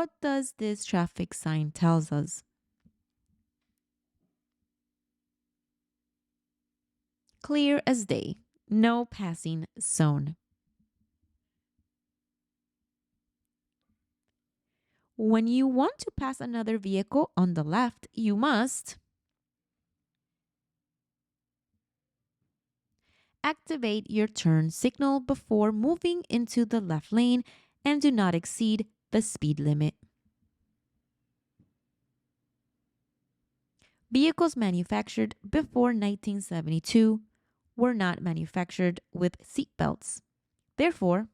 What does this traffic sign tells us? Clear as day. No passing zone. When you want to pass another vehicle on the left, you must activate your turn signal before moving into the left lane and do not exceed the speed limit. Vehicles manufactured before 1972 were not manufactured with seat belts. Therefore,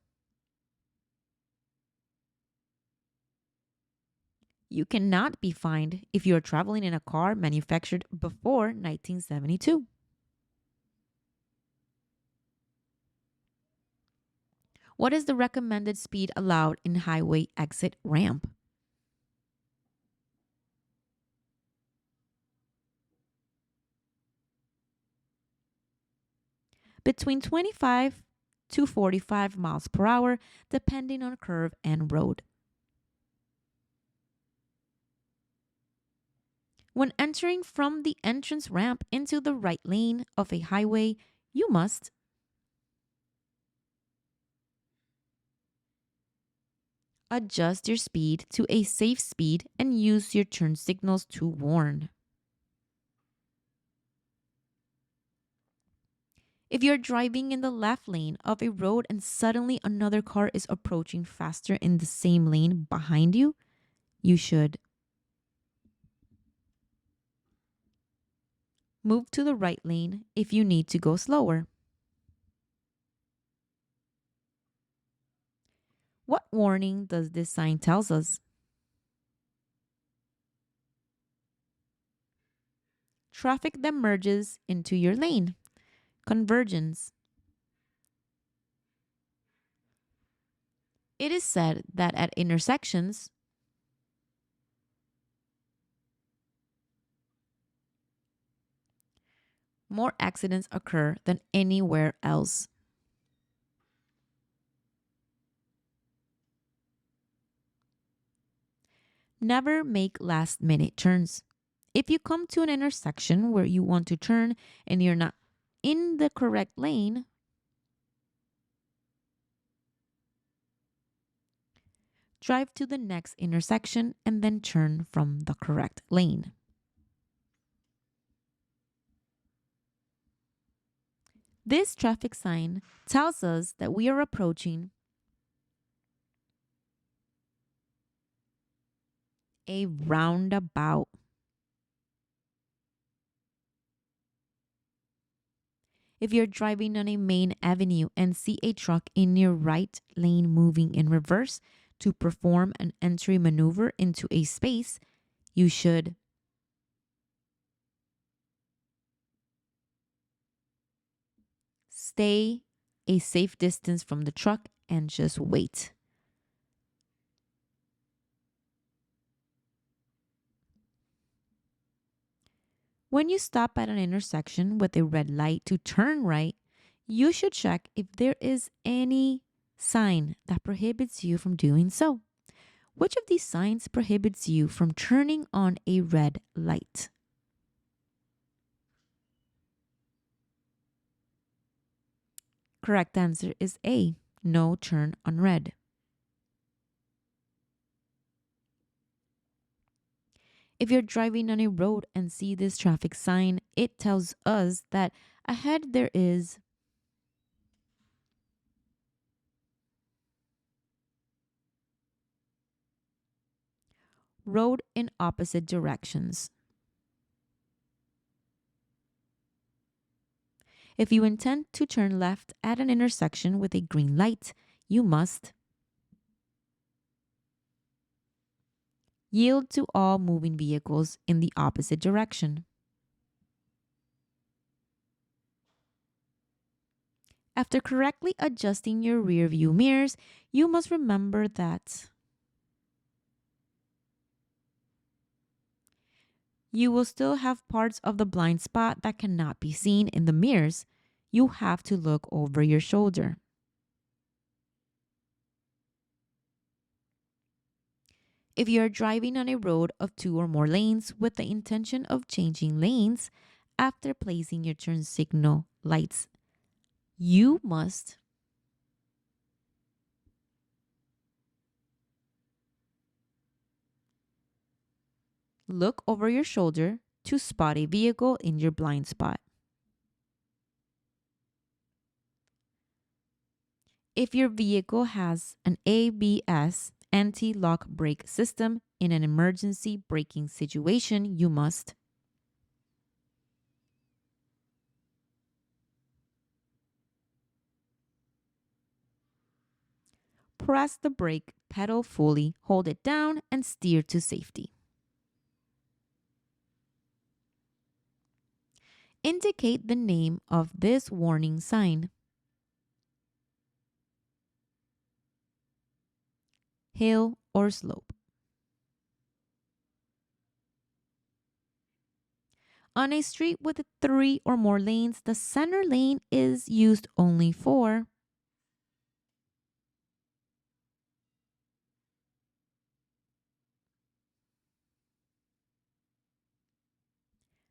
you cannot be fined if you are traveling in a car manufactured before 1972. What is the recommended speed allowed in highway exit ramp? Between 25 to 45 miles per hour, depending on curve and road. When entering from the entrance ramp into the right lane of a highway, you must adjust your speed to a safe speed and use your turn signals to warn. If you're driving in the left lane of a road and suddenly another car is approaching faster in the same lane behind you, you should move to the right lane if you need to go slower. What warning does this sign tells us? Traffic that merges into your lane. Convergence. It is said that at intersections, more accidents occur than anywhere else. Never make last minute turns. If you come to an intersection where you want to turn and you're not in the correct lane, drive to the next intersection and then turn from the correct lane. This traffic sign tells us that we are approaching a roundabout. If you're driving on a main avenue and see a truck in your right lane moving in reverse to perform an entry maneuver into a space, you should stay a safe distance from the truck and just wait. When you stop at an intersection with a red light to turn right, you should check if there is any sign that prohibits you from doing so. Which of these signs prohibits you from turning on a red light? Correct answer is A, no turn on red. If you're driving on a road and see this traffic sign, it tells us that ahead there is road in opposite directions. If you intend to turn left at an intersection with a green light, you must yield to all moving vehicles in the opposite direction. After correctly adjusting your rear view mirrors, you must remember that you will still have parts of the blind spot that cannot be seen in the mirrors. You have to look over your shoulder. If you are driving on a road of two or more lanes with the intention of changing lanes after placing your turn signal lights, you must look over your shoulder to spot a vehicle in your blind spot. If your vehicle has an ABS anti-lock brake system in an emergency braking situation, you must press the brake pedal fully, hold it down, and steer to safety. Indicate the name of this warning sign. Hill or slope. On a street with three or more lanes, the center lane is used only for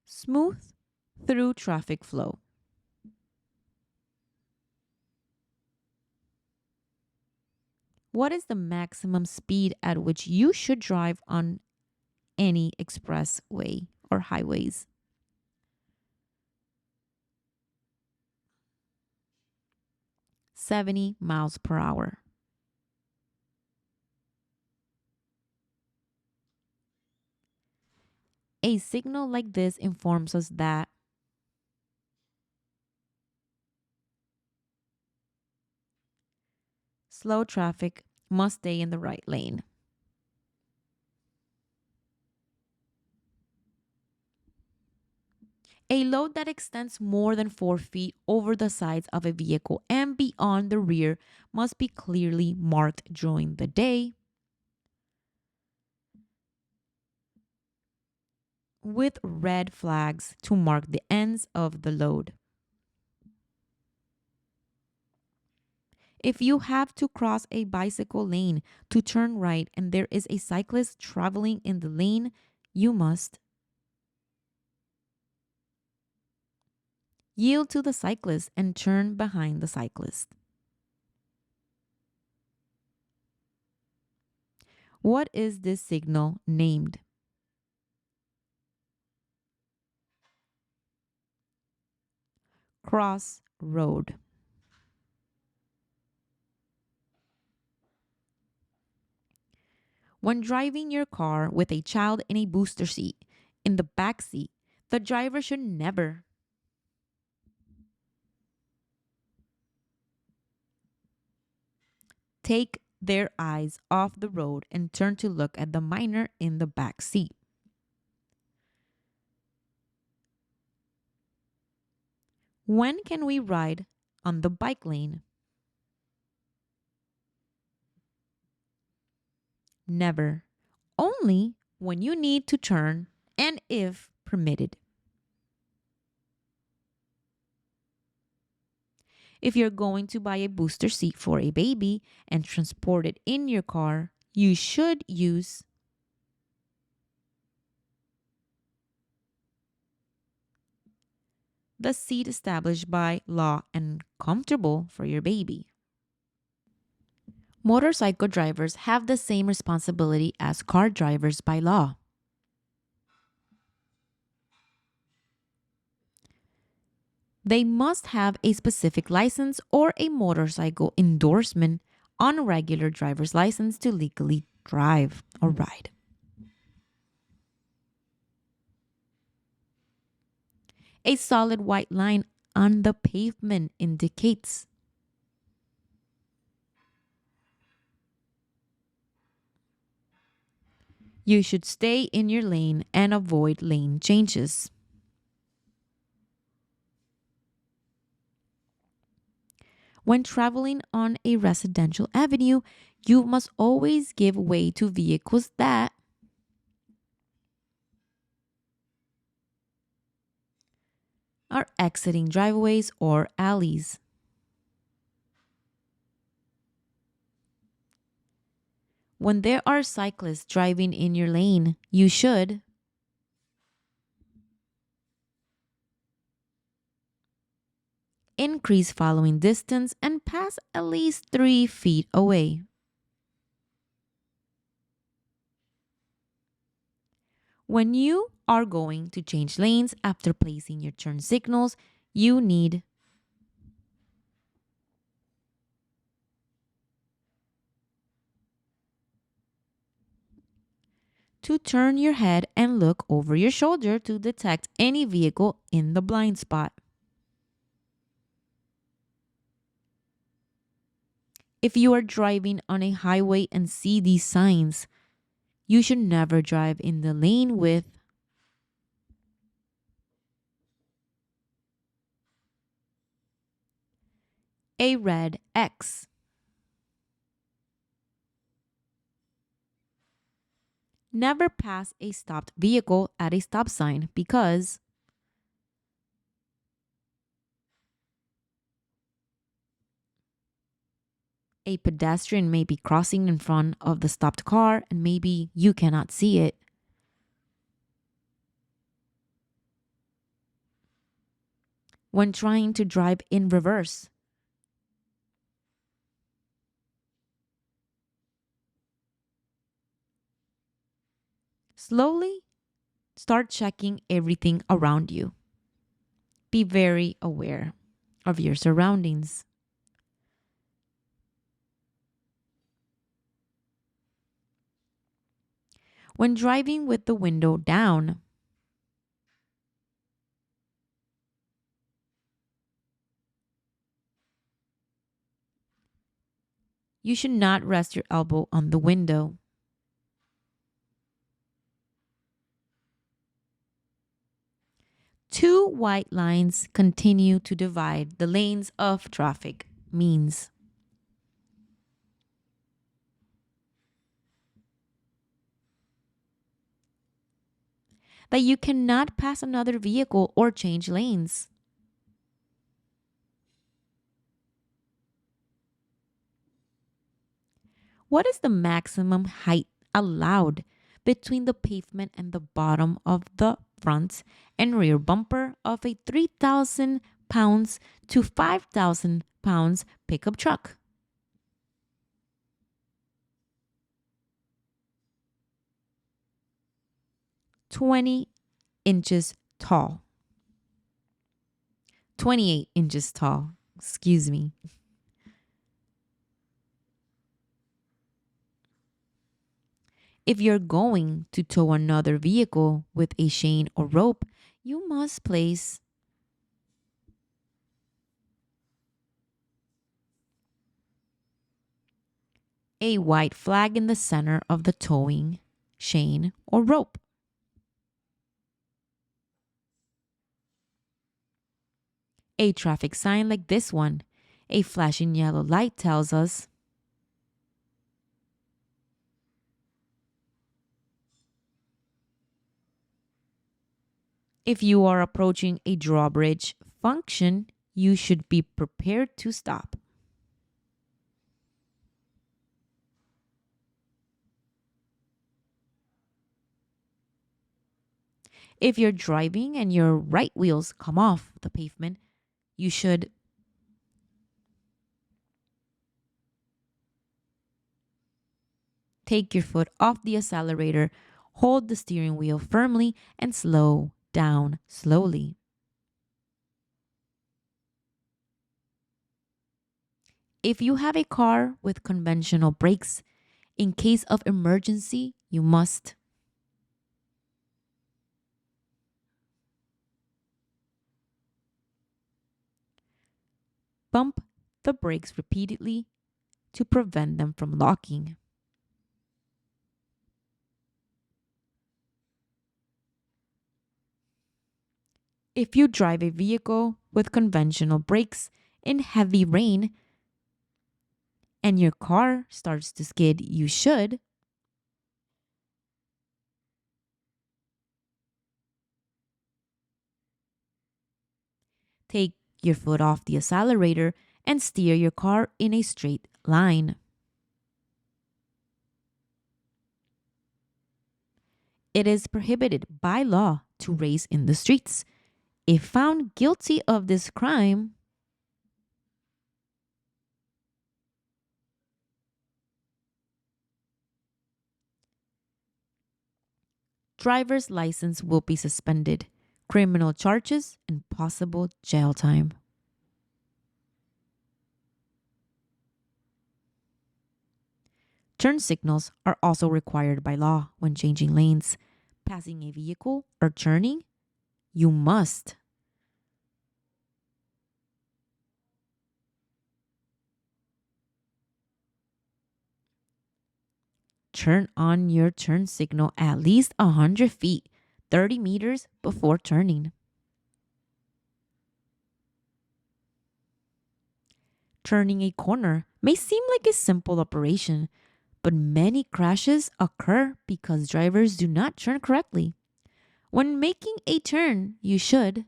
smooth through traffic flow. What is the maximum speed at which you should drive on any expressway or highways? 70 miles per hour. A signal like this informs us that slow traffic must stay in the right lane. A load that extends more than 4 feet over the sides of a vehicle and beyond the rear must be clearly marked during the day with red flags to mark the ends of the load. If you have to cross a bicycle lane to turn right and there is a cyclist traveling in the lane, you must yield to the cyclist and turn behind the cyclist. What is this signal named? Cross road. When driving your car with a child in a booster seat in the back seat, the driver should never take their eyes off the road and turn to look at the minor in the back seat. When can we ride on the bike lane? Never. Only when you need to turn and if permitted. If you're going to buy a booster seat for a baby and transport it in your car, you should use the seat established by law and comfortable for your baby. Motorcycle drivers have the same responsibility as car drivers by law. They must have a specific license or a motorcycle endorsement on a regular driver's license to legally drive or ride. A solid white line on the pavement indicates you should stay in your lane and avoid lane changes. When traveling on a residential avenue, you must always give way to vehicles that are exiting driveways or alleys. When there are cyclists driving in your lane, you should increase following distance and pass at least 3 feet away. When you are going to change lanes after placing your turn signals, you need to turn your head and look over your shoulder to detect any vehicle in the blind spot. If you are driving on a highway and see these signs, you should never drive in the lane with a red X. Never pass a stopped vehicle at a stop sign because a pedestrian may be crossing in front of the stopped car and maybe you cannot see it. When trying to drive in reverse, slowly start checking everything around you. Be very aware of your surroundings. When driving with the window down, you should not rest your elbow on the window. Two white lines continue to divide the lanes of traffic means that you cannot pass another vehicle or change lanes. What is the maximum height allowed between the pavement and the bottom of the front and rear bumper of a 3,000 pounds to 5,000 pounds pickup truck? 20 inches tall. 28 inches tall. Excuse me. If you're going to tow another vehicle with a chain or rope, you must place a white flag in the center of the towing chain or rope. A traffic sign like this one, a flashing yellow light, tells us if you are approaching a drawbridge function, you should be prepared to stop. If you're driving and your right wheels come off the pavement, you should take your foot off the accelerator, hold the steering wheel firmly, and slow down slowly. If you have a car with conventional brakes, in case of emergency, you must bump the brakes repeatedly to prevent them from locking. If you drive a vehicle with conventional brakes in heavy rain and your car starts to skid, you should take your foot off the accelerator and steer your car in a straight line. It is prohibited by law to race in the streets. If found guilty of this crime, driver's license will be suspended, criminal charges, and possible jail time. Turn signals are also required by law when changing lanes. Passing a vehicle or turning, you must turn on your turn signal at least 100 feet, 30 meters before turning. Turning a corner may seem like a simple operation, but many crashes occur because drivers do not turn correctly. When making a turn, you should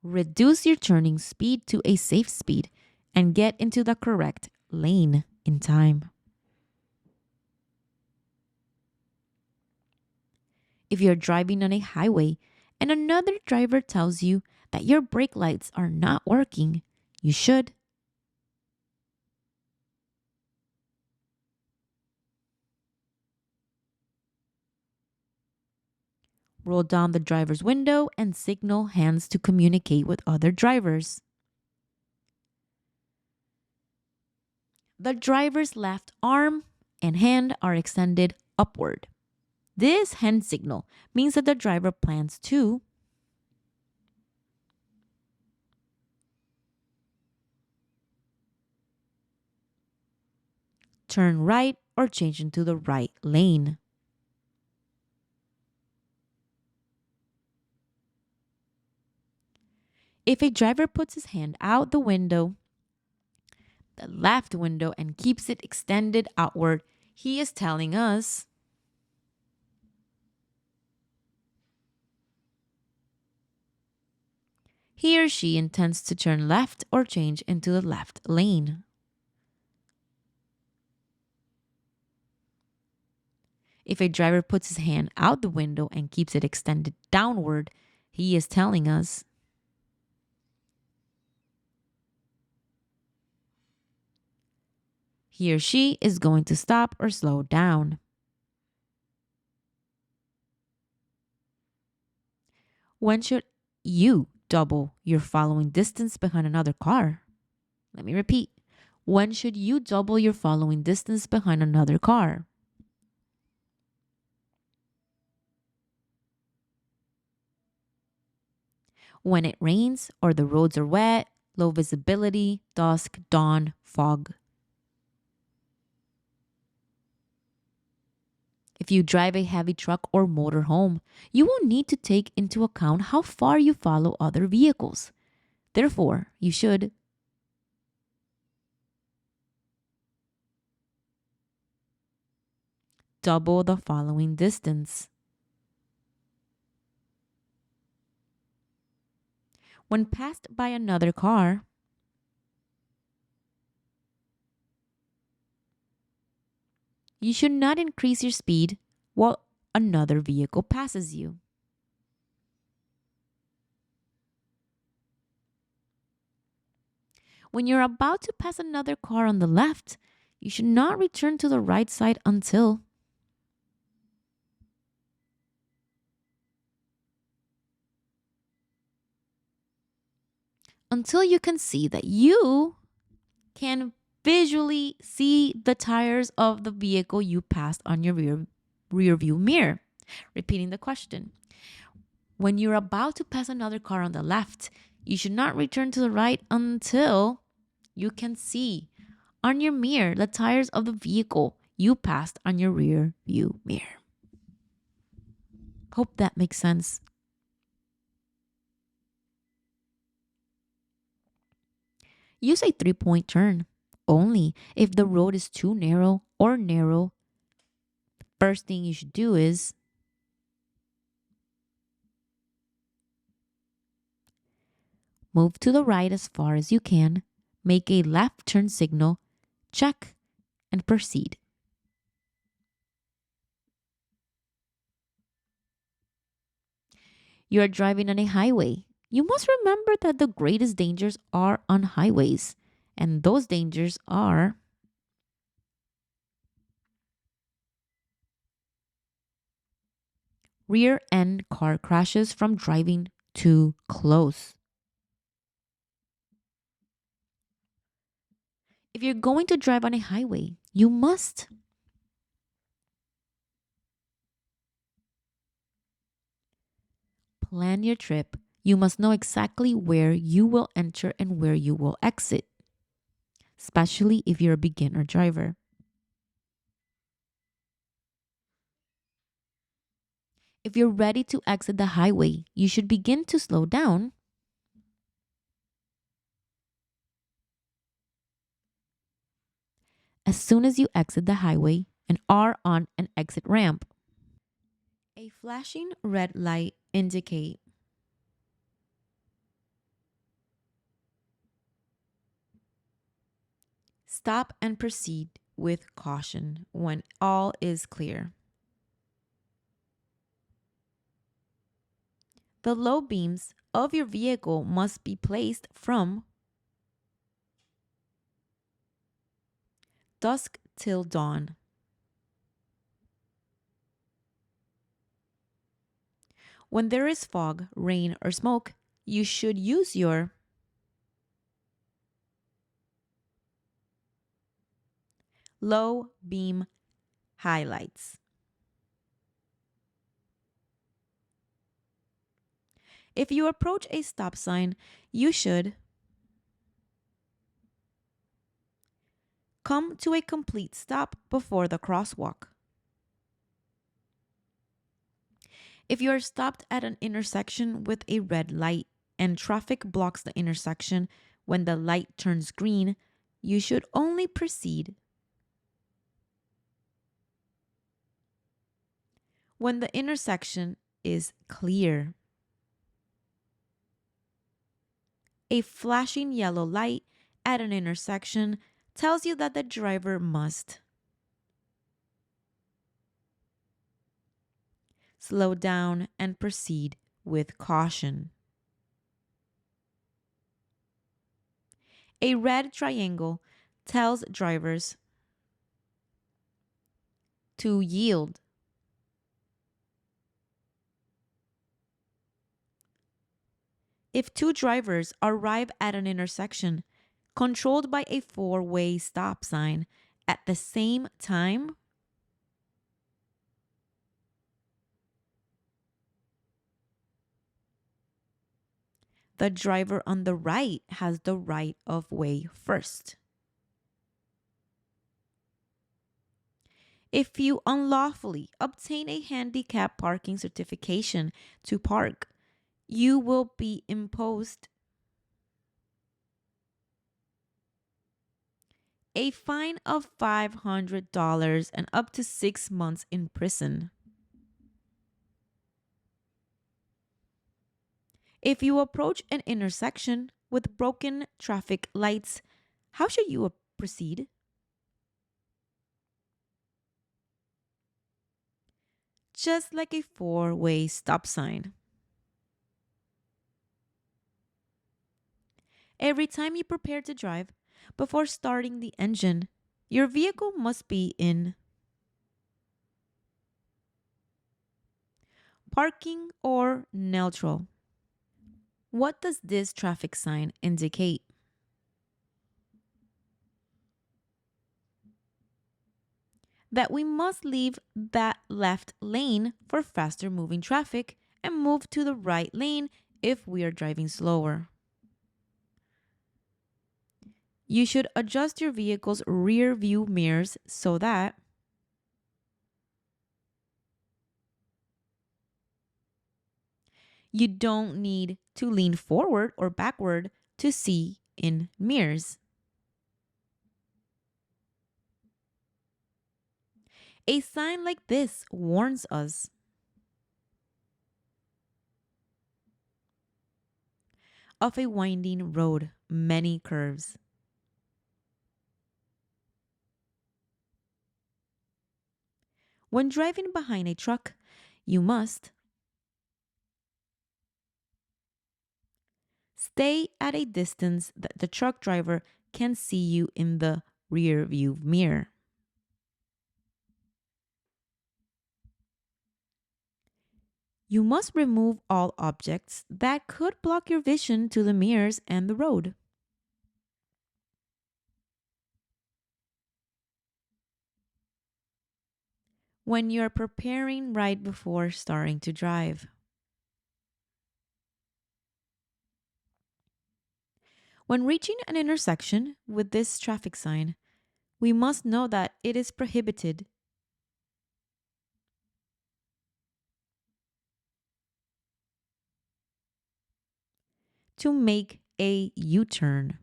reduce your turning speed to a safe speed and get into the correct lane in time. If you're driving on a highway and another driver tells you that your brake lights are not working, you should roll down the driver's window and signal hands to communicate with other drivers. The driver's left arm and hand are extended upward. This hand signal means that the driver plans to turn right or change into the right lane. If a driver puts his hand out the window, the left window, and keeps it extended outward, he is telling us he or she intends to turn left or change into the left lane. If a driver puts his hand out the window and keeps it extended downward, he is telling us he or she is going to stop or slow down. When should you double your following distance behind another car? Let me repeat. When should you double your following distance behind another car? When it rains or the roads are wet, low visibility, dusk, dawn, fog. If you drive a heavy truck or motorhome, you will need to take into account how far you follow other vehicles. Therefore, you should double the following distance. When passed by another car, you should not increase your speed while another vehicle passes you. When you're about to pass another car on the left, you should not return to the right side until you can see that you can visually see the tires of the vehicle you passed on your rear view mirror. Repeating the question. When you're about to pass another car on the left, you should not return to the right until you can see on your mirror the tires of the vehicle you passed on your rear view mirror. Hope that makes sense. Use a 3-point turn only if the road is too narrow or narrow. The first thing you should do is move to the right as far as you can make a left turn signal, check, and proceed. You are driving on a highway. You must remember that the greatest dangers are on highways, and those dangers are rear end car crashes from driving too close. If you're going to drive on a highway, you must plan your trip. You must know exactly where you will enter and where you will exit, especially if you're a beginner driver. If you're ready to exit the highway, you should begin to slow down as soon as you exit the highway and are on an exit ramp. A flashing red light indicate stop and proceed with caution when all is clear. The low beams of your vehicle must be placed from dusk till dawn. When there is fog, rain, or smoke, you should use your low beam highlights. If you approach a stop sign, you should come to a complete stop before the crosswalk. If you are stopped at an intersection with a red light and traffic blocks the intersection when the light turns green, you should only proceed when the intersection is clear. A flashing yellow light at an intersection tells you that the driver must slow down and proceed with caution. A red triangle tells drivers to yield. If two drivers arrive at an intersection controlled by a four-way stop sign at the same time, the driver on the right has the right of way first. If you unlawfully obtain a handicap parking certification to park, you will be imposed a fine of $500 and up to 6 months in prison. If you approach an intersection with broken traffic lights, how should you proceed? Just like a four-way stop sign. Every time you prepare to drive, before starting the engine, your vehicle must be in parking or neutral. What does this traffic sign indicate? That we must leave that left lane for faster moving traffic and move to the right lane if we are driving slower. You should adjust your vehicle's rear view mirrors so that you don't need to lean forward or backward to see in mirrors. A sign like this warns us of a winding road, many curves. When driving behind a truck, you must stay at a distance that the truck driver can see you in the rear view mirror. You must remove all objects that could block your vision to the mirrors and the road. When you're preparing right before starting to drive. When reaching an intersection with this traffic sign, we must know that it is prohibited to make a U turn.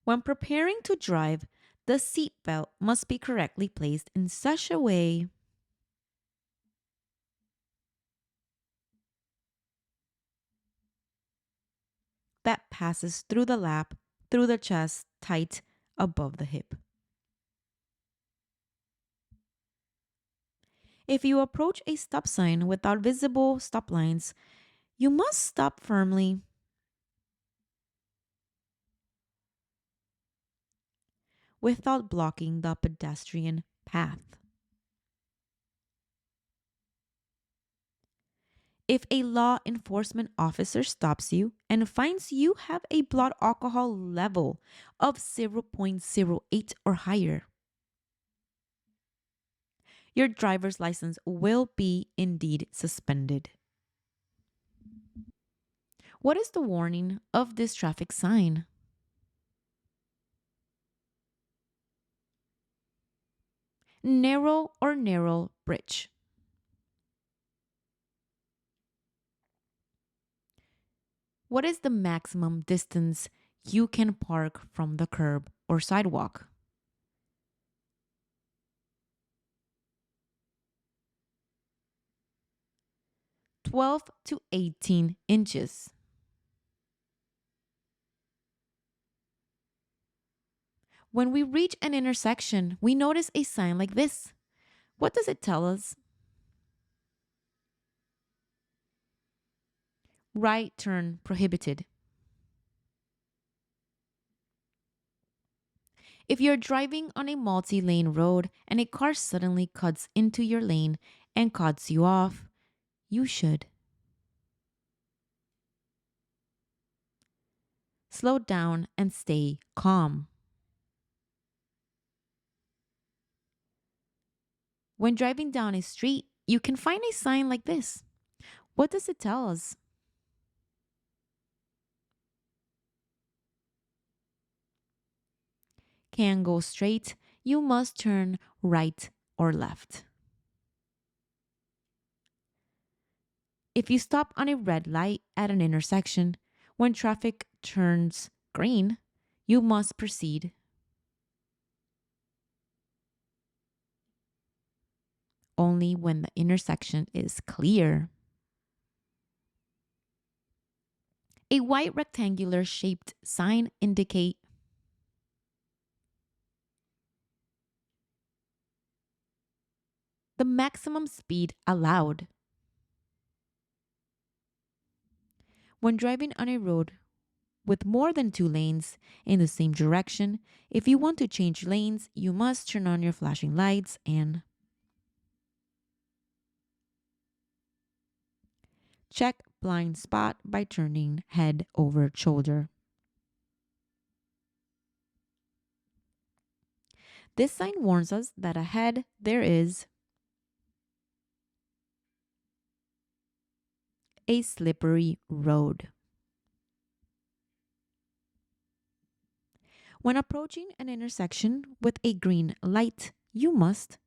When preparing to drive, the seatbelt must be correctly placed in such a way that passes through the lap, through the chest, tight above the hip. If you approach a stop sign without visible stop lines, you must stop firmly without blocking the pedestrian path. If a law enforcement officer stops you and finds you have a blood alcohol level of 0.08 or higher, your driver's license will be indeed suspended. What is the warning of this traffic sign? Narrow or narrow bridge. What is the maximum distance you can park from the curb or sidewalk? 12 to 18 inches. When we reach an intersection, we notice a sign like this. What does it tell us? Right turn prohibited. If you're driving on a multi lane road and a car suddenly cuts into your lane and cuts you off, you should slow down and stay calm. When driving down a street, you can find a sign like this. What does it tell us? Can go straight, you must turn right or left. If you stop on a red light at an intersection, when traffic turns green, you must proceed only when the intersection is clear. A white rectangular shaped sign indicate the maximum speed allowed. When driving on a road with more than two lanes in the same direction, if you want to change lanes, you must turn on your flashing lights and check blind spot by turning head over shoulder. This sign warns us that ahead there is a slippery road. When approaching an intersection with a green light, you must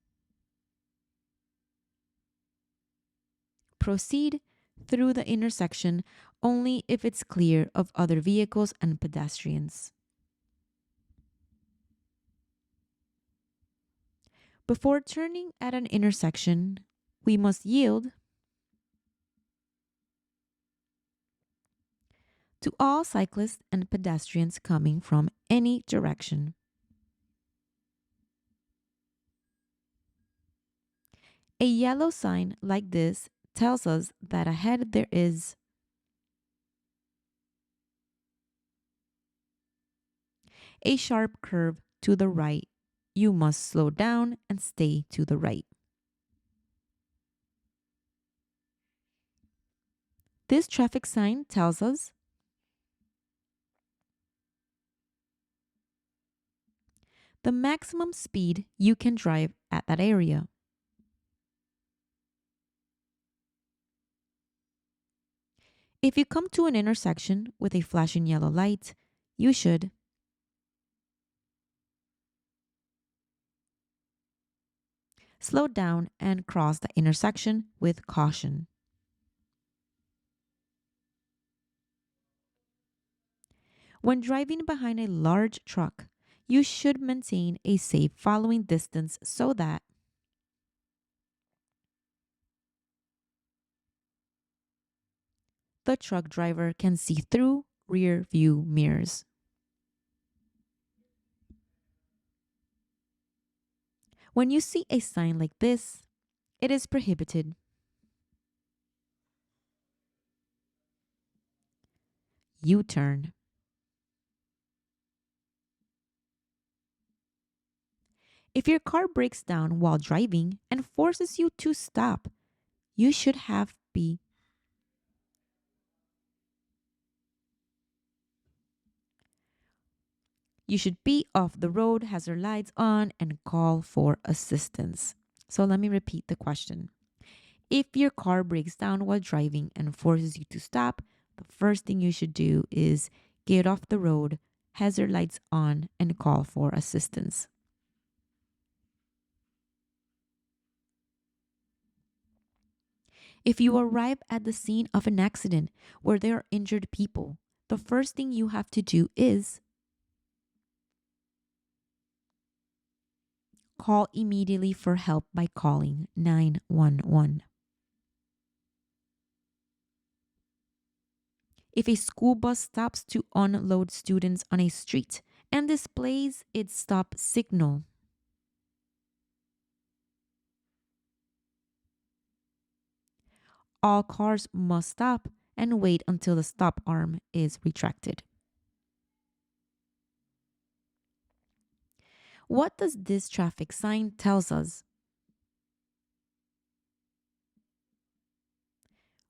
proceed through the intersection only if it's clear of other vehicles and pedestrians. Before turning at an intersection, we must yield to all cyclists and pedestrians coming from any direction. A yellow sign like this tells us that ahead there is a sharp curve to the right. You must slow down and stay to the right. This traffic sign tells us the maximum speed you can drive at that area. If you come to an intersection with a flashing yellow light, you should slow down and cross the intersection with caution. When driving behind a large truck, you should maintain a safe following distance so that the truck driver can see through rear view mirrors. When you see a sign like this, it is prohibited. U turn. If your car breaks down while driving and forces you to stop, you should have be you should be off the road, hazard lights on, and call for assistance. So let me repeat the question. If your car breaks down while driving and forces you to stop, the first thing you should do is get off the road, hazard lights on, and call for assistance. If you arrive at the scene of an accident where there are injured people, the first thing you have to do is call immediately for help by calling 911. If a school bus stops to unload students on a street and displays its stop signal, all cars must stop and wait until the stop arm is retracted. What does this traffic sign tells us?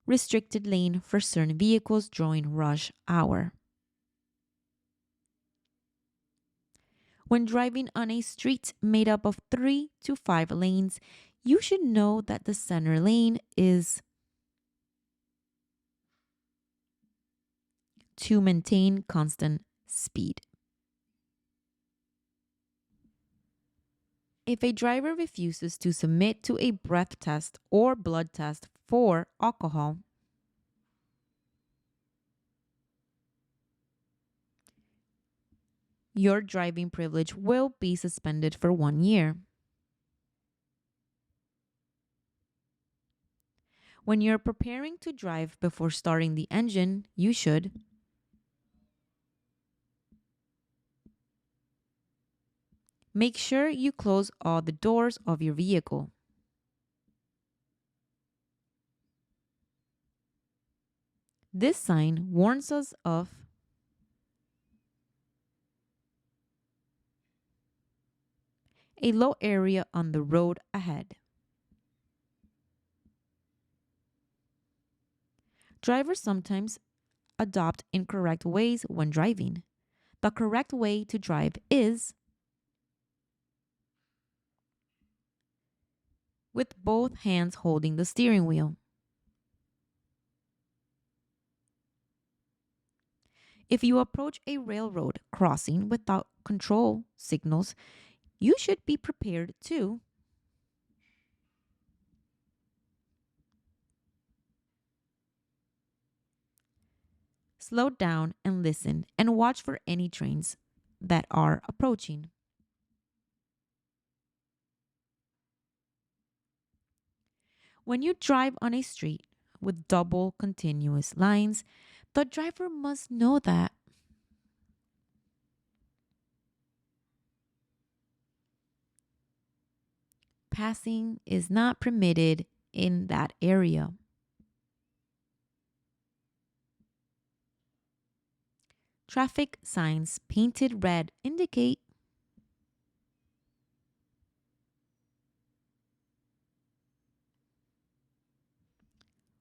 Restricted lane for certain vehicles during rush hour. When driving on a street made up of 3 to 5 lanes, you should know that the center lane is to maintain constant speed. If a driver refuses to submit to a breath test or blood test for alcohol, your driving privilege will be suspended for 1 year. When you're preparing to drive before starting the engine, you should make sure you close all the doors of your vehicle. This sign warns us of a low area on the road ahead. Drivers sometimes adopt incorrect ways when driving. The correct way to drive is with both hands holding the steering wheel. If you approach a railroad crossing without control signals, you should be prepared to slow down and listen and watch for any trains that are approaching. When you drive on a street with double continuous lines, the driver must know that passing is not permitted in that area. Traffic signs painted red indicate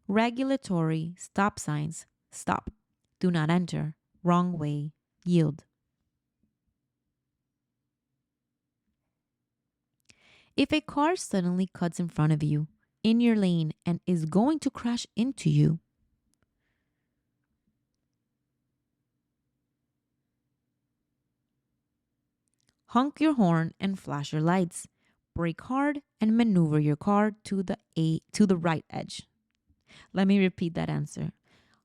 regulatory stop signs. Stop. Do not enter. Wrong way. Yield. If a car suddenly cuts in front of you in your lane and is going to crash into you, honk your horn and flash your lights. Brake hard and maneuver your car to the right edge. Let me repeat that answer.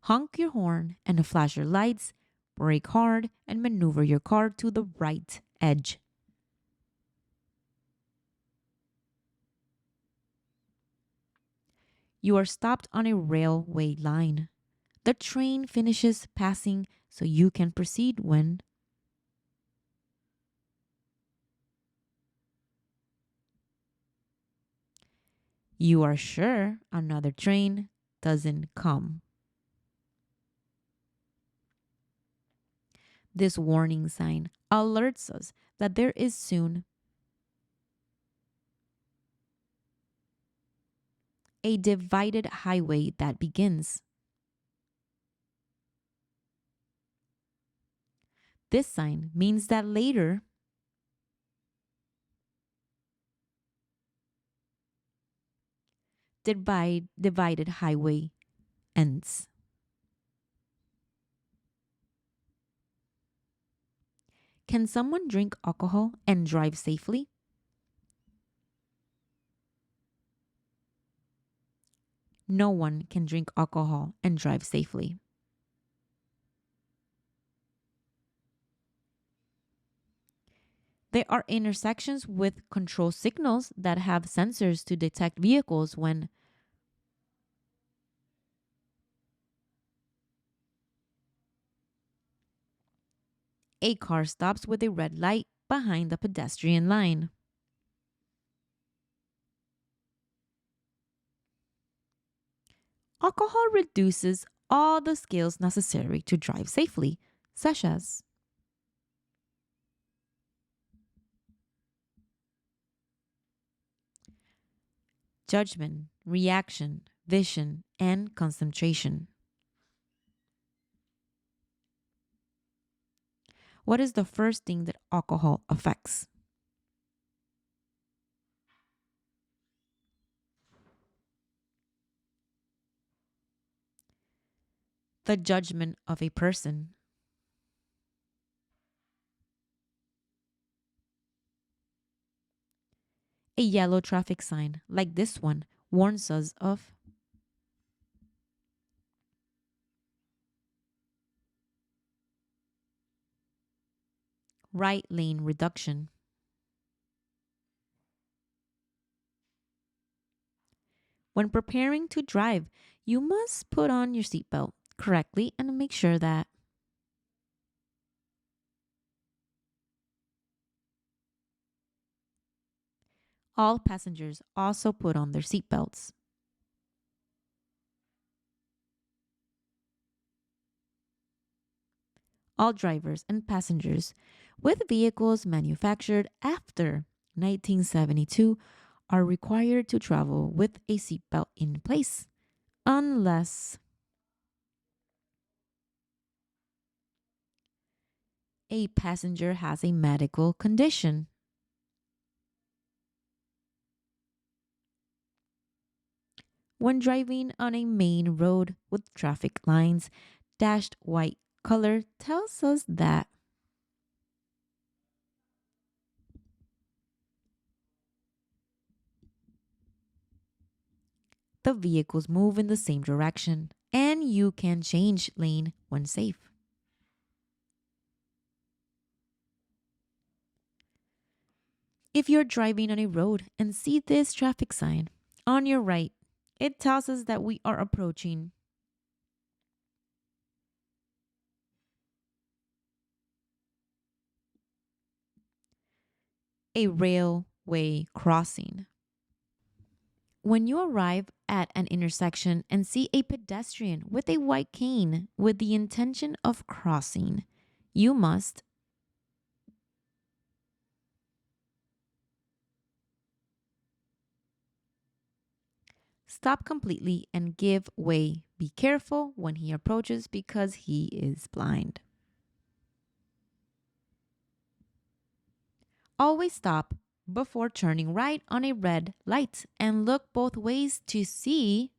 Honk your horn and flash your lights. Brake hard and maneuver your car to the right edge. You are stopped on a railway line. The train finishes passing so you can proceed when you are sure another train doesn't come. This warning sign alerts us that there is soon a divided highway that begins. This sign means that later divided highway ends. Can someone drink alcohol and drive safely? No one can drink alcohol and drive safely. There are intersections with control signals that have sensors to detect vehicles when a car stops with a red light behind the pedestrian line. Alcohol reduces all the skills necessary to drive safely, such as judgment, reaction, vision, and concentration. What is the first thing that alcohol affects? The judgment of a person. A yellow traffic sign, like this one, warns us of right lane reduction. When preparing to drive, you must put on your seatbelt correctly and make sure that all passengers also put on their seatbelts. All drivers and passengers with vehicles manufactured after 1972 are required to travel with a seatbelt in place unless a passenger has a medical condition. When driving on a main road with traffic lines, dashed white color tells us that the vehicles move in the same direction and you can change lane when safe. If you're driving on a road and see this traffic sign on your right, it tells us that we are approaching a railway crossing. When you arrive at an intersection and see a pedestrian with a white cane with the intention of crossing, you must stop completely and give way. Be careful when he approaches because he is blind. Always stop before turning right on a red light and look both ways to see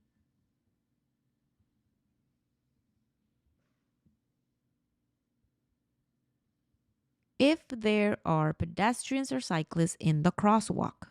if there are pedestrians or cyclists in the crosswalk.